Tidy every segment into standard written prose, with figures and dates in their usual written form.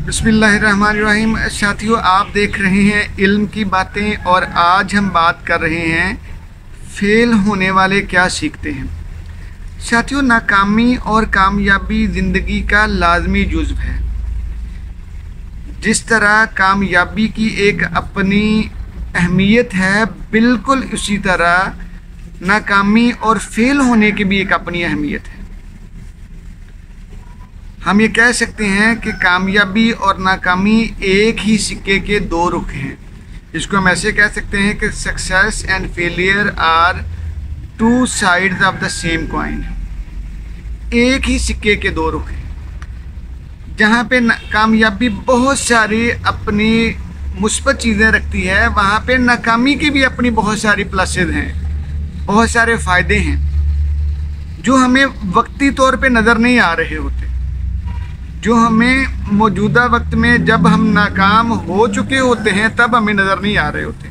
बिस्मिल्लाहिर्रहमानिर्रहीम। साथियों, आप देख रहे हैं इल्म की बातें और आज हम बात कर रहे हैं फेल होने वाले क्या सीखते हैं। साथियों, नाकामी और कामयाबी ज़िंदगी का लाजमी जुज़्व है। जिस तरह कामयाबी की एक अपनी अहमियत है, बिल्कुल उसी तरह नाकामी और फेल होने की भी एक अपनी अहमियत है। हम ये कह सकते हैं कि कामयाबी और नाकामी एक ही सिक्के के दो रुख हैं। इसको हम ऐसे कह सकते हैं कि success and failure are two sides of the same coin. एक ही सिक्के के दो रुख हैं। जहाँ पे कामयाबी बहुत सारी अपनी मुस्बत चीज़ें रखती है, वहाँ पे नाकामी की भी अपनी बहुत सारी प्लसेस हैं, बहुत सारे फ़ायदे हैं जो हमें वक्ती तौर पे नज़र नहीं आ रहे होते, जो हमें मौजूदा वक्त में जब हम नाकाम हो चुके होते हैं तब हमें नज़र नहीं आ रहे होते।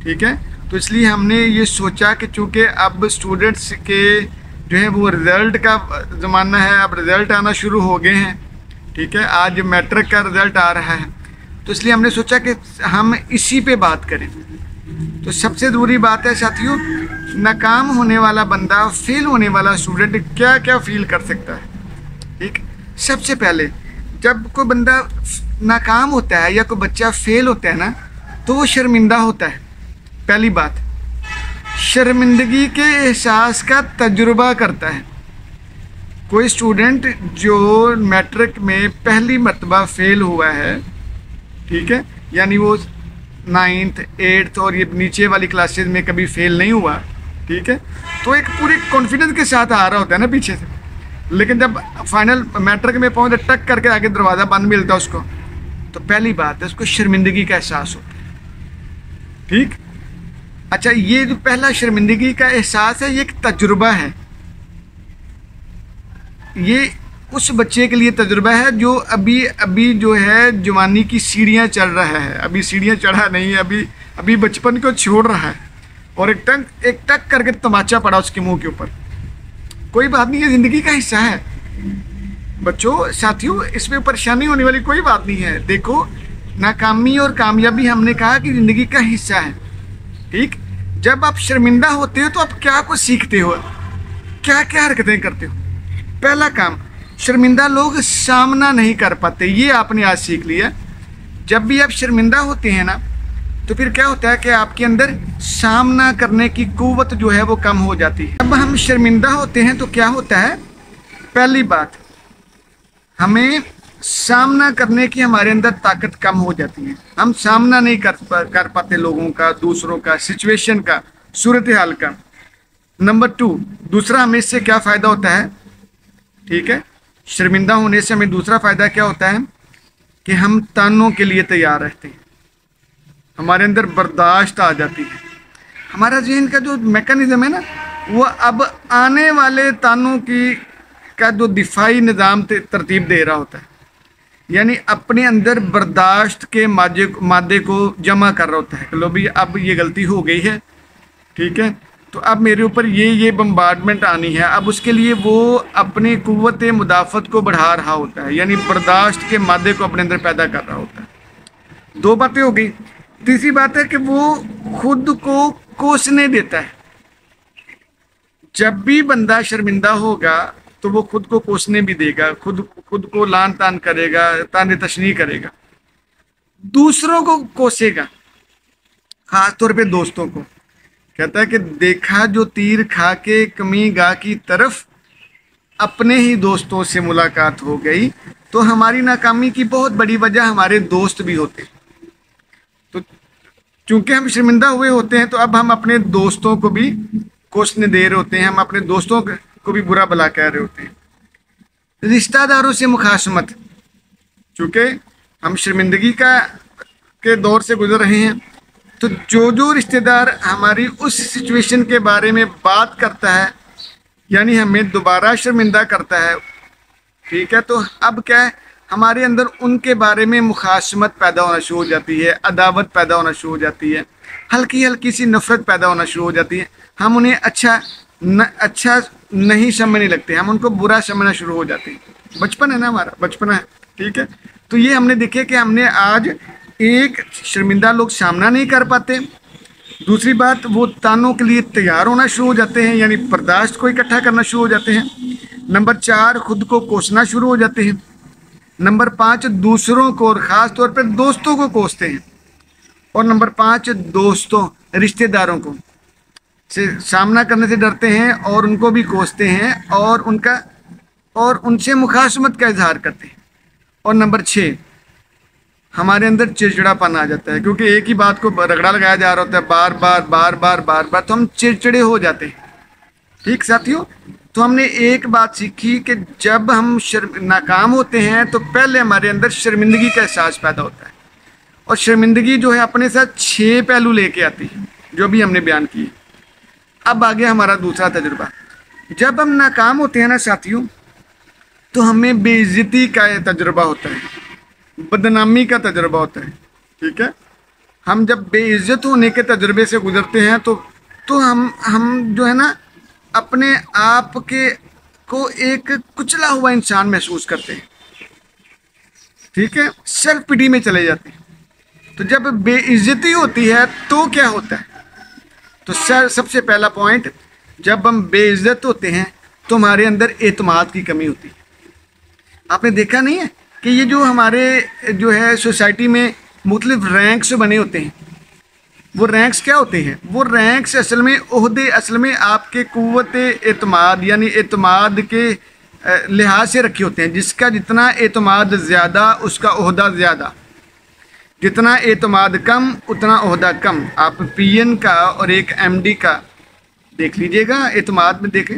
ठीक है, तो इसलिए हमने ये सोचा कि चूँकि अब स्टूडेंट्स के जो है वो रिज़ल्ट का ज़माना है, अब रिज़ल्ट आना शुरू हो गए हैं। ठीक है, आज मैट्रिक का रिज़ल्ट आ रहा है, तो इसलिए हमने सोचा कि हम इसी पे बात करें। तो सबसे ज़रूरी बात है साथियों, नाकाम होने वाला बंदा, फेल होने वाला स्टूडेंट क्या क्या फील कर सकता है। ठीक, सबसे पहले जब कोई बंदा नाकाम होता है या कोई बच्चा फेल होता है ना, तो वो शर्मिंदा होता है। पहली बात, शर्मिंदगी के एहसास का तजुर्बा करता है। कोई स्टूडेंट जो मैट्रिक में पहली मर्तबा फेल हुआ है, ठीक है, यानी वो 9th 8th और ये नीचे वाली क्लासेस में कभी फेल नहीं हुआ, ठीक है, तो एक पूरे कॉन्फिडेंस के साथ आ रहा होता है ना पीछे से। लेकिन जब फाइनल मैट्रिक में पहुंचे, टक करके आगे दरवाज़ा बंद मिलता है उसको, तो पहली बात है उसको शर्मिंदगी का एहसास होता है। ठीक, अच्छा, ये जो पहला शर्मिंदगी का एहसास है, ये एक तजुर्बा है। ये उस बच्चे के लिए तजुर्बा है जो अभी अभी जो है जवानी की सीढ़ियाँ चढ़ रहा है। अभी सीढ़ियाँ चढ़ा नहीं है, अभी बचपन को छोड़ रहा है और एक टक करके तमाचा पड़ा उसके मुंह के ऊपर। कोई बात नहीं है, ज़िंदगी का हिस्सा है बच्चों। साथियों, इसमें परेशानी होने वाली कोई बात नहीं है। देखो, नाकामी और कामयाबी हमने कहा कि ज़िंदगी का हिस्सा है। ठीक, जब आप शर्मिंदा होते हो तो आप क्या कुछ सीखते हो, क्या क्या हरकतें करते हो। पहला काम, शर्मिंदा लोग सामना नहीं कर पाते। ये आपने आज सीख लिया। जब भी आप शर्मिंदा होते हैं ना, तो फिर क्या होता है कि आपके अंदर सामना करने की कुव्वत जो है वो कम हो जाती है। जब हम शर्मिंदा होते हैं तो क्या होता है, पहली बात, हमें सामना करने की हमारे अंदर ताकत कम हो जाती है। हम सामना नहीं कर पाते लोगों का, दूसरों का, सिचुएशन का, सूरत हाल का। नंबर 2, दूसरा हमें इससे क्या फ़ायदा होता है, ठीक है, शर्मिंदा होने से हमें दूसरा फ़ायदा क्या होता है कि हम तानों के लिए तैयार रहते हैं। हमारे अंदर बर्दाश्त आ जाती है। हमारा ज़हन का जो मैकेनिज़्म है ना, वो अब आने वाले तानों की का जो दिफाई निज़ाम तरतीब दे रहा होता है, यानी अपने अंदर बर्दाश्त के मादे को जमा कर रहा होता है कि लो भी अब ये गलती हो गई है, ठीक है, तो अब मेरे ऊपर ये बम्बार्डमेंट आनी है। अब उसके लिए वो अपनी कुव्वत मुदाफ़त को बढ़ा रहा होता है, यानी बर्दाश्त के मादे को अपने अंदर पैदा कर रहा होता है। 2 बातें हो गई। तीसरी बात है कि वो खुद को कोसने देता है। जब भी बंदा शर्मिंदा होगा तो वो खुद को कोसने भी देगा, खुद को लान तान करेगा, ताने तशनी करेगा, दूसरों को कोसेगा, खास तौर पे दोस्तों को। कहता है कि देखा जो तीर खा के कमी गा की तरफ, अपने ही दोस्तों से मुलाकात हो गई। तो हमारी नाकामी की बहुत बड़ी वजह हमारे दोस्त भी होते। तो चूंकि हम शर्मिंदा हुए होते हैं, तो अब हम अपने दोस्तों को भी कोसने दे रहे होते हैं, हम अपने दोस्तों को भी बुरा भला कह रहे होते हैं। रिश्तेदारों से मुखासमत, चूँकि हम शर्मिंदगी के दौर से गुजर रहे हैं, तो जो रिश्तेदार हमारी उस सिचुएशन के बारे में बात करता है, यानी हमें दोबारा शर्मिंदा करता है, ठीक है, तो अब क्या है, हमारे अंदर उनके बारे में मुखासमत पैदा होना शुरू हो जाती है, अदावत पैदा होना शुरू हो जाती है, हल्की हल्की सी नफरत पैदा होना शुरू हो जाती है। हम उन्हें अच्छा नहीं समझने लगते, हम उनको बुरा समझना शुरू हो जाते हैं। बचपन है ना, हमारा बचपना है, ठीक है। तो ये हमने देखे कि हमने आज एक, शर्मिंदा लोग सामना नहीं कर पाते। दूसरी बात, वो तानों के लिए तैयार होना शुरू हो जाते हैं, यानी बर्दाश्त को इकट्ठा करना शुरू हो जाते हैं। नंबर 4, खुद को कोसना शुरू हो जाते हैं। नंबर 5, दूसरों को और ख़ास तौर पर दोस्तों को कोसते हैं। और नंबर 5, दोस्तों, रिश्तेदारों को से सामना करने से डरते हैं और उनको भी कोसते हैं और उनसे मुखासमत का इजहार करते हैं। और नंबर 6, हमारे अंदर चिड़चिड़ापन आ जाता है, क्योंकि एक ही बात को रगड़ा लगाया जा रहा होता है बार बार, तो हम चिड़चिड़े हो जाते हैं। ठीक साथियों, तो हमने एक बात सीखी कि जब हम नाकाम होते हैं तो पहले हमारे अंदर शर्मिंदगी का एहसास पैदा होता है, और शर्मिंदगी जो है अपने साथ 6 पहलू लेके आती है, जो भी हमने बयान किए। अब आ गया हमारा दूसरा तजुर्बा। जब हम नाकाम होते हैं ना साथियों, तो हमें बेइज्जती का तजुर्बा होता है, बदनामी का तजुर्बा होता है। ठीक है, हम जब बेइज्जत होने के तजुर्बे से गुजरते हैं तो हम जो है ना अपने आप को एक कुचला हुआ इंसान महसूस करते हैं। ठीक है, सेल्फ पिटी में चले जाते हैं। तो जब बेइज्जती होती है तो क्या होता है? तो सबसे पहला पॉइंट, जब हम बेइज्जत होते हैं तो हमारे अंदर एतमाद की कमी होती है। आपने देखा नहीं है कि ये जो हमारे जो है सोसाइटी में मुख्तलिफ रैंक्स बने होते हैं, वो रैंक्स क्या होते हैं? वो रैंक्स असल में ओहदे, असल में आपके कुव्वत एतमाद यानी एतमाद के लिहाज से रखे होते हैं। जिसका जितना एतमाद ज़्यादा उसका ओहदा ज़्यादा, जितना एतमाद कम उतना ओहदा कम। आप पीएन का और एक एमडी का देख लीजिएगा, एतमाद में देखें,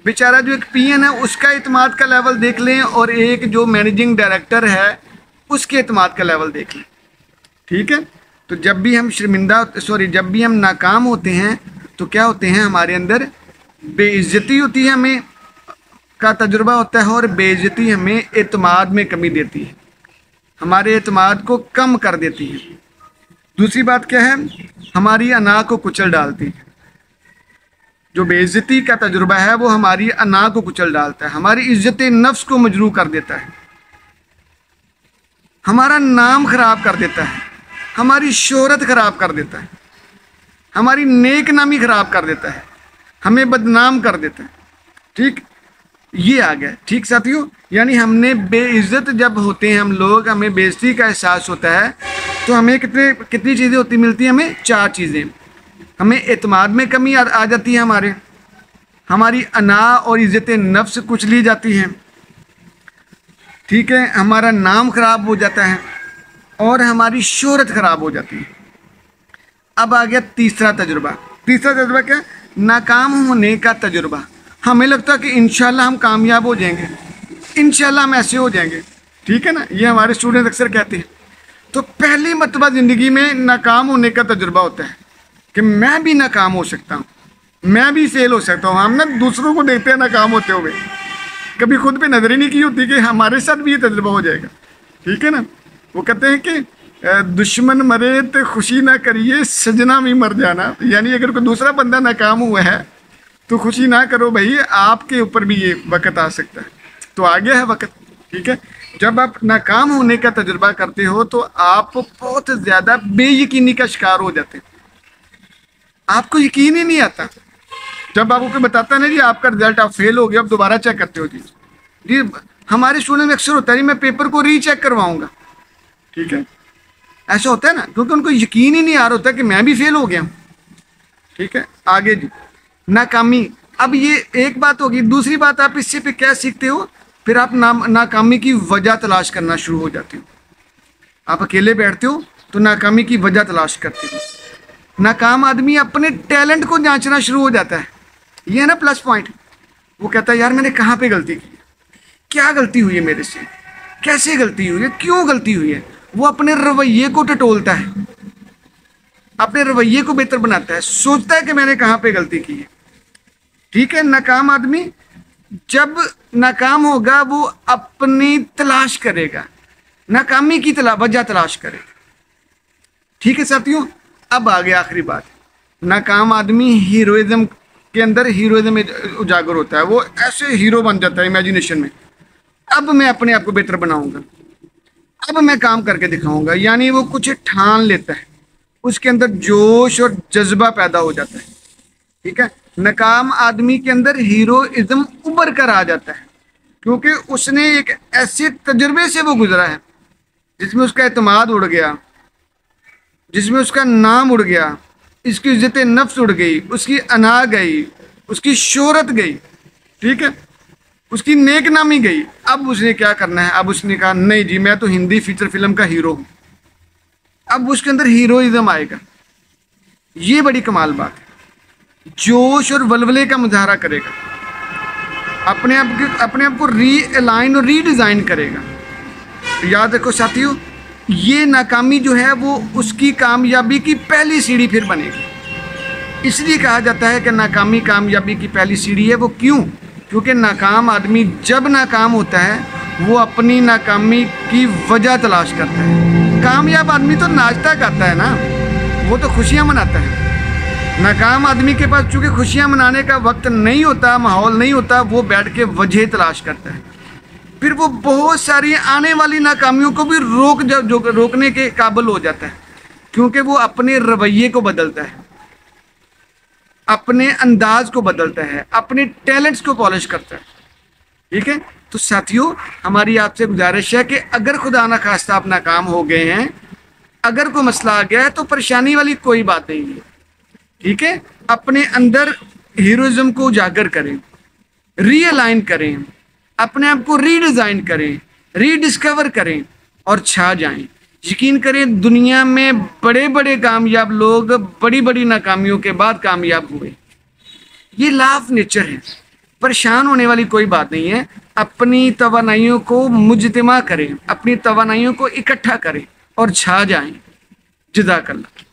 बेचारा जो एक पीएन है उसका एतमाद का लेवल देख लें, और एक जो मैनेजिंग डायरेक्टर है उसके एतमाद का लेवल देख लें। ठीक है, तो जब भी हम जब भी हम नाकाम होते हैं तो क्या होते हैं, हमारे अंदर बेइज्जती होती है, हमें का तजुर्बा होता है, और बेइज्जती हमें एतमाद में कमी देती है, हमारे एतमाद को कम कर देती है। दूसरी बात क्या है, हमारी अना को कुचल डालती है। जो बेइज्जती का तजुर्बा है वो हमारी अना को कुचल डालता है, हमारी इज्जत नफ्स को मजरूह कर देता है, हमारा नाम खराब कर देता है, हमारी शोहरत खराब कर देता है, हमारी नेक नामी खराब कर देता है, हमें बदनाम कर देता है। ठीक, ये आ गया। ठीक साथियों, यानी हमने बेइज्जत जब होते हैं हम लोग, हमें बेइज्जती का एहसास होता है, तो हमें कितनी चीज़ें होती मिलती हैं? हमें 4 चीज़ें। हमें एतमाद में कमी आ जाती है, हमारी अना और इज्जत नफ्स कुचली जाती है। ठीक है, हमारा नाम खराब हो जाता है और हमारी शोहरत खराब हो जाती है। अब आ गया तीसरा तजुर्बा। तीसरा तजुर्बा क्या? नाकाम होने का तजुर्बा। हमें लगता है कि इंशाल्लाह हम कामयाब हो जाएंगे, इंशाल्लाह हम ऐसे हो जाएंगे। ठीक है ना, ये हमारे स्टूडेंट अक्सर कहते हैं। तो पहली मरतबा ज़िंदगी में नाकाम होने का तजुर्बा होता है कि मैं भी नाकाम हो सकता हूँ, मैं भी फेल हो सकता हूँ। हम ना दूसरों को देखते हैं नाकाम होते हुए, कभी खुद पे नजर ही नहीं की होती कि हमारे साथ भी ये तजुर्बा हो जाएगा। ठीक है ना, वो कहते हैं कि दुश्मन मरे तो खुशी ना करिए, सजना भी मर जाना। यानी अगर कोई दूसरा बंदा नाकाम हुआ है तो खुशी ना करो भाई, आपके ऊपर भी ये वक्त आ सकता है। तो आ गया है वक्त। ठीक है, जब आप नाकाम होने का तजुर्बा करते हो तो आप बहुत ज़्यादा बेयकीनी का शिकार हो जाते हैं, आपको यकीन ही नहीं आता। जब आपको कोई बताता है ना जी आपका रिजल्ट, आप फेल हो गए, आप दोबारा चेक करते हो जी हमारे स्टूडेंट में अक्सर होता है जी मैं पेपर को रीचेक करवाऊंगा। ठीक है, ऐसा होता है ना, क्योंकि उनको यकीन ही नहीं आ रहा होता कि मैं भी फेल हो गया। ठीक है, आगे जी नाकामी। अब ये एक बात होगी। दूसरी बात, आप इससे पे क्या सीखते हो? फिर आप नाकामी की वजह तलाश करना शुरू हो जाते हो। आप अकेले बैठते हो तो नाकामी की वजह तलाश करते हो। नाकाम आदमी अपने टैलेंट को जांचना शुरू हो जाता है। ये है ना प्लस पॉइंट। वो कहता है यार मैंने कहाँ पे गलती की, क्या गलती हुई है मेरे से, कैसे गलती हुई है, क्यों गलती हुई है। वो अपने रवैये को टटोलता है, अपने रवैये को बेहतर बनाता है, सोचता है कि मैंने कहाँ पे गलती की है। ठीक है, नाकाम आदमी जब नाकाम होगा वो अपनी तलाश करेगा, नाकामी की वजह तलाश करेगा। ठीक है साथियों, अब आ गया आखिरी बात। नाकाम आदमी हीरोइज्म के अंदर हीरोइज्म उजागर होता है। वो ऐसे हीरो बन जाता है इमेजिनेशन में, अब मैं अपने आप को बेहतर बनाऊंगा, अब मैं काम करके दिखाऊंगा, यानी वो कुछ ठान लेता है, उसके अंदर जोश और जज्बा पैदा हो जाता है। ठीक है, नाकाम आदमी के अंदर हीरोइज्म उभर कर आ जाता है, क्योंकि उसने एक ऐसे तजुर्बे से वो गुजरा है जिसमें उसका एतमाद उड़ गया, जिसमें उसका नाम उड़ गया, इसकी इज्जत नफ्स उड़ गई, उसकी अना गई, उसकी शोहरत गई। ठीक है, उसकी नेक नामी गई। अब उसने क्या करना है, अब उसने कहा नहीं जी मैं तो हिंदी फीचर फिल्म का हीरो हूं। अब उसके अंदर हीरोइज्म आएगा, ये बड़ी कमाल बात है। जोश और वलवले का मुजाहरा करेगा, अपने आप को रीअलाइन और रीडिज़ाइन करेगा। तो याद रखो साथियों, ये नाकामी जो है वो उसकी कामयाबी की पहली सीढ़ी फिर बनेगी। इसलिए कहा जाता है कि नाकामी कामयाबी की पहली सीढ़ी है। वो क्यों? क्योंकि नाकाम आदमी जब नाकाम होता है वो अपनी नाकामी की वजह तलाश करता है। कामयाब आदमी तो नाचता गाता है ना, वो तो खुशियाँ मनाता है। नाकाम आदमी के पास चूँकि खुशियाँ मनाने का वक्त नहीं होता, माहौल नहीं होता, वो बैठ के वजह तलाश करता है। फिर वो बहुत सारी आने वाली नाकामियों को भी रोकने के काबिल हो जाता है, क्योंकि वो अपने रवैये को बदलता है, अपने अंदाज को बदलता है, अपने टैलेंट्स को पॉलिश करता है। ठीक है, तो साथियों हमारी आपसे गुजारिश है कि अगर खुदा ना खास्ता आप नाकाम हो गए हैं, अगर कोई मसला आ गया है, तो परेशानी वाली कोई बात नहीं है। ठीक है, अपने अंदर हीरोइज्म को उजागर करें, रीअलाइन करें, अपने आप को रीडिज़ाइन करें, रीडिस्कवर करें और छा जाएं। यकीन करें, दुनिया में बड़े बड़े कामयाब लोग बड़ी बड़ी नाकामियों के बाद कामयाब हुए। ये लॉ ऑफ नेचर है, परेशान होने वाली कोई बात नहीं है। अपनी तवानाइयों को मुजतमा करें, अपनी तवानाइयों को इकट्ठा करें और छा जाएं। जज़ाकल्लाह।